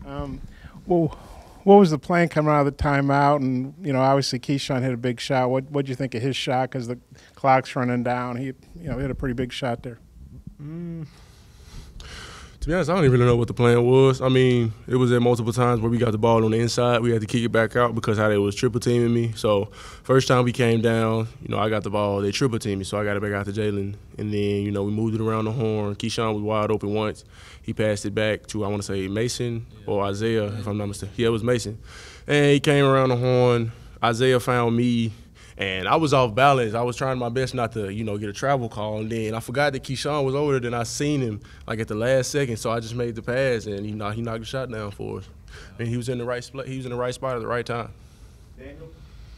Well, what was the plan coming out of the timeout? And obviously Keyshawn hit a big shot. What'd you think of his shot? Because the clock's running down. He hit a pretty big shot there. To be honest, I don't even know what the plan was. I mean, it was at multiple times where we got the ball on the inside. We had to kick it back out because how they was triple teaming me. So first time we came down, I got the ball. They triple teamed me, so I got it back out to Jalen. And then, we moved it around the horn. Keyshawn was wide open once. He passed it back to, I want to say, Mason or Isaiah, if I'm not mistaken. Yeah, it was Mason. And he came around the horn. Isaiah found me. And I was off balance. I was trying my best not to, get a travel call. And then I forgot that Keyshawn was over there. Then I seen him at the last second. So I just made the pass, and he knocked the shot down for us. And he was in the right spot. He was in the right spot at the right time. Daniel?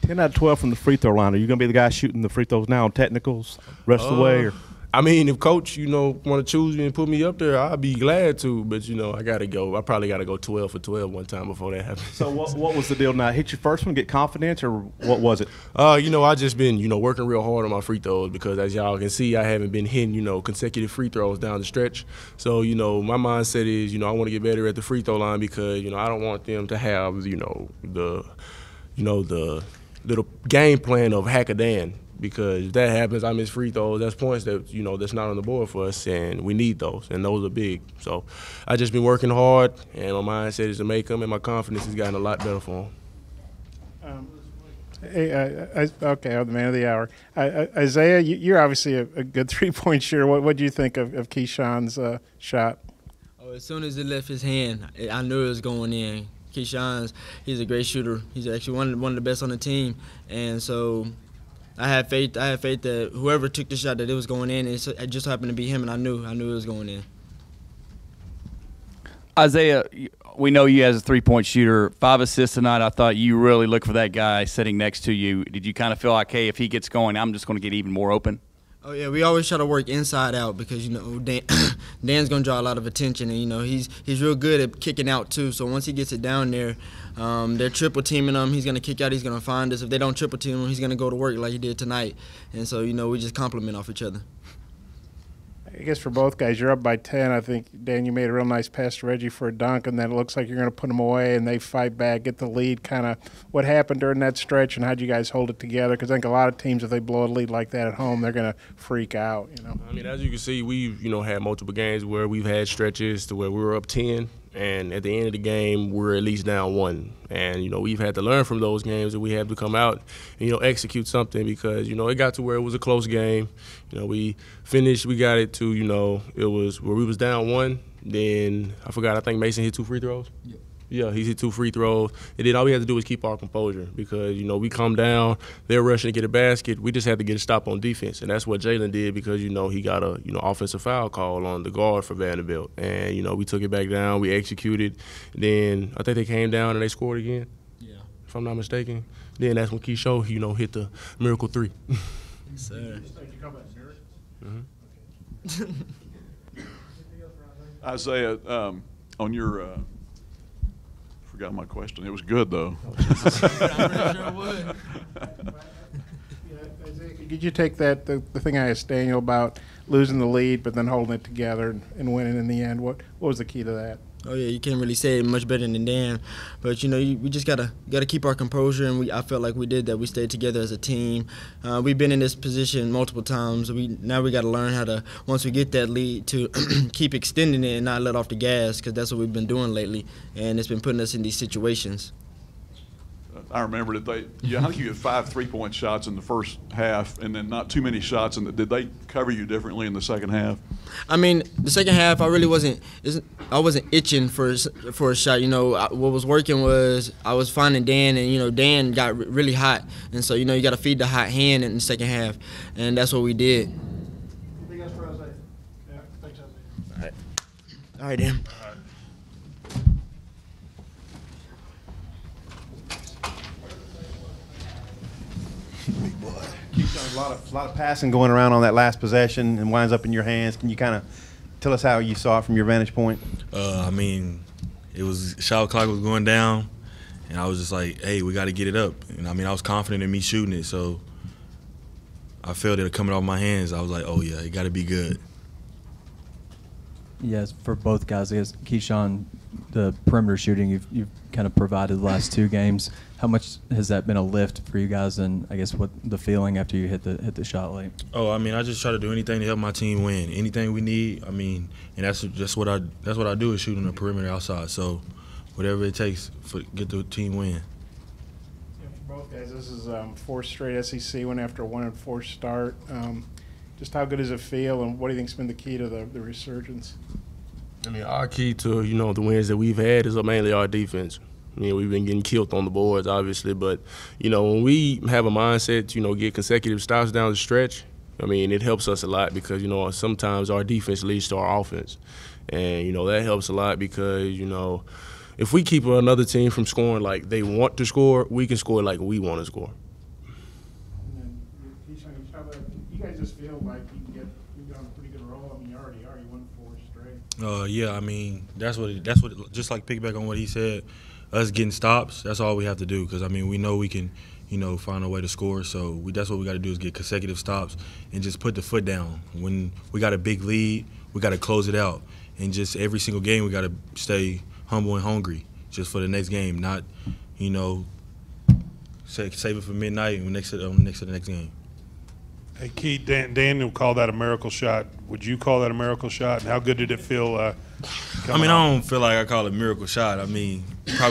10 out of 12 from the free throw line. Are you going to be the guy shooting the free throws now on technicals rest of the way? Or? I mean, if coach, want to choose me and put me up there, I'd be glad to. But, I got to go. I probably got to go 12 for 12 one time before that happens. So what was the deal now? Hit your first one, get confidence, or what was it? I just been, working real hard on my free throws because, as y'all can see, I haven't been hitting, consecutive free throws down the stretch. So, my mindset is, I want to get better at the free throw line because, I don't want them to have, the little game plan of hack-a-dan. Because if that happens, I miss free throws. That's points that, that's not on the board for us, and we need those, and those are big. So I just been working hard, and my mindset is to make them, and my confidence has gotten a lot better for them. Okay, I'm the man of the hour. Isaiah, you're obviously a good three-point shooter. What do you think of Keyshawn's shot? Oh, as soon as it left his hand, I knew it was going in. Keyshawn's, he's a great shooter. He's actually one of the best on the team, and so I had faith that whoever took the shot that it was going in. It just happened to be him, and I knew it was going in. Isaiah, we know you as a three-point shooter. 5 assists tonight. I thought you really looked for that guy sitting next to you. Did you kind of feel like, hey, if he gets going, I'm just going to get even more open? Oh yeah, we always try to work inside out because Dan's gonna draw a lot of attention, and he's real good at kicking out too. So once he gets it down there, they're triple teaming him. He's gonna kick out. He's gonna find us. If they don't triple team him, he's gonna go to work like he did tonight. And so we just compliment off each other. I guess for both guys, you're up by 10. I think, Dan, you made a real nice pass to Reggie for a dunk, and then it looks like you're going to put them away, and they fight back, get the lead. Kind of what happened during that stretch, and how'd you guys hold it together? Because I think a lot of teams, if they blow a lead like that at home, they're going to freak out. I mean, as you can see, we've had multiple games where we've had stretches to where we were up 10. And at the end of the game, we're at least down 1. And, we've had to learn from those games, and we have to come out and, execute something because, it got to where it was a close game. We finished, we got it to, it was where we was down 1. Then I think Mason hit 2 free throws. Yep. Yeah, he hit 2 free throws. And then all we had to do was keep our composure because, we come down, they're rushing to get a basket. We just had to get a stop on defense. And that's what Jalen did because, he got a, offensive foul call on the guard for Vanderbilt. And, we took it back down, we executed. Then I think they came down and they scored again. Yeah. If I'm not mistaken. Then that's when Keyshawn, hit the miracle 3. Yes, sir. Mm-hmm. Isaiah, on your forgot my question. It was good, though. Did you take the thing I asked Daniel about losing the lead but then holding it together and winning in the end? What was the key to that? Oh yeah, you can't really say it much better than Dan, but we just gotta keep our composure, and I felt like we did that. We stayed together as a team. We've been in this position multiple times. Now we gotta learn how to, once we get that lead, to keep extending it and not let off the gas, because that's what we've been doing lately, and it's been putting us in these situations. I remember that I think you had 5 3-point shots in the first half, and then not too many shots. And did they cover you differently in the second half? I mean, the second half, I really wasn't itching for a shot. What was working was I was finding Dan, and Dan got really hot, and so you got to feed the hot hand in the second half, and that's what we did. Anything else for Isaiah? Yeah, thanks, Isaiah. All right, Dan. Keyshawn, a lot of passing going around on that last possession and winds up in your hands. Can you kind of tell us how you saw it from your vantage point? I mean, it was shot clock was going down, and I was just like, hey, we got to get it up. And I mean, I was confident in me shooting it, so I felt it coming off my hands. I was like, oh, yeah, it got to be good. Yes, for both guys, I guess, Keyshawn, the perimeter shooting you've kind of provided the last 2 games. How much has that been a lift for you guys, and I guess what the feeling after you hit the shot late? Oh, I mean, I just try to do anything to help my team win. Anything we need, I mean, and that's what I do is shooting the perimeter outside. So whatever it takes to get the team win. Yeah, for both guys, this is 4th straight SEC win after a 1-4 start. Just how good does it feel, and what do you think's been the key to the resurgence? I mean, our key to, the wins that we've had is mainly our defense. We've been getting killed on the boards, obviously, but, when we have a mindset to, get consecutive stops down the stretch, it helps us a lot because, sometimes our defense leads to our offense. And, that helps a lot because, if we keep another team from scoring like they want to score, we can score like we want to score. And then, Keyshawn, you guys just feel like you can get on a pretty good roll. You already are. You won 4 straight. Yeah, that's what just like piggyback on what he said, us getting stops, that's all we have to do because, we know we can, find a way to score. So that's what we got to do is get consecutive stops and just put the foot down. When we got a big lead, we got to close it out. And just every single game, we got to stay humble and hungry just for the next game, not, save it for midnight and next to the next game. Hey, Keith, Daniel called that a miracle shot. Would you call that a miracle shot? And how good did it feel? I don't feel like I call it a miracle shot. Probably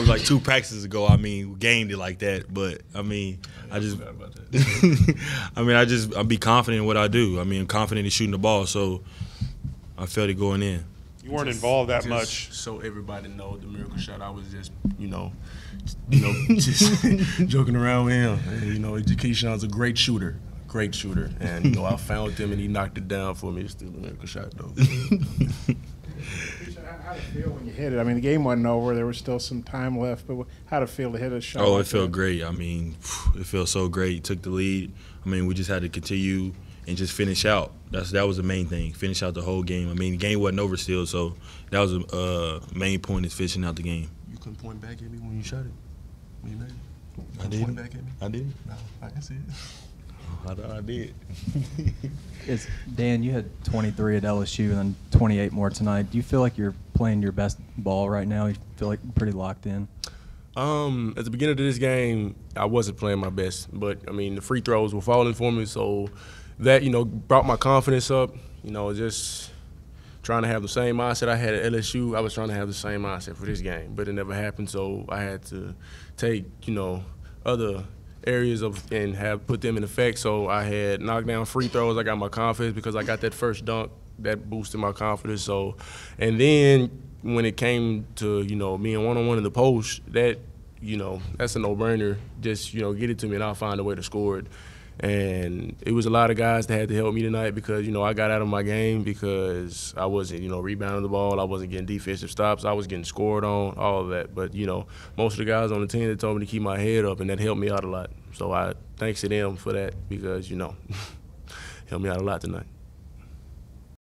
like 2 practices ago, we gamed it like that. But I just, I be confident in what I do. I'm confident in shooting the ball, so I felt it going in. You weren't involved that much. So everybody knows the miracle shot. I was just, just joking around with him. And, Keyshawn's a great shooter. Great shooter, and I found him and he knocked it down for me. It's still a miracle shot, though. How did it feel when you hit it? The game wasn't over. There was still some time left, but how did it feel to hit a shot? Oh, it felt great. It felt so great. Took the lead. We just had to continue and just finish out. That was the main thing. Finish out the whole game. The game wasn't over still, so that was the main point is finishing out the game. You couldn't point back at me when you shot it. When you made it. I did. Point back at me. I did. No, I can see it. I thought I did. Dan, you had 23 at LSU and then 28 more tonight. Do you feel like you're playing your best ball right now? You feel like you're pretty locked in? At the beginning of this game, I wasn't playing my best, but the free throws were falling for me, so that brought my confidence up. Just trying to have the same mindset I had at LSU. I was trying to have the same mindset for this game, but it never happened. So I had to take other areas and have put them in effect. So I had knocked down free throws. I got my confidence because I got that first dunk that boosted my confidence. So, and then when it came to being one-on-one in the post, that that's a no-brainer. Just get it to me and I'll find a way to score it. And it was a lot of guys that had to help me tonight because I got out of my game because I wasn't rebounding the ball, I wasn't getting defensive stops, I was getting scored on, all of that. But most of the guys on the team that told me to keep my head up, and that helped me out a lot. So I thanks to them for that because helped me out a lot tonight.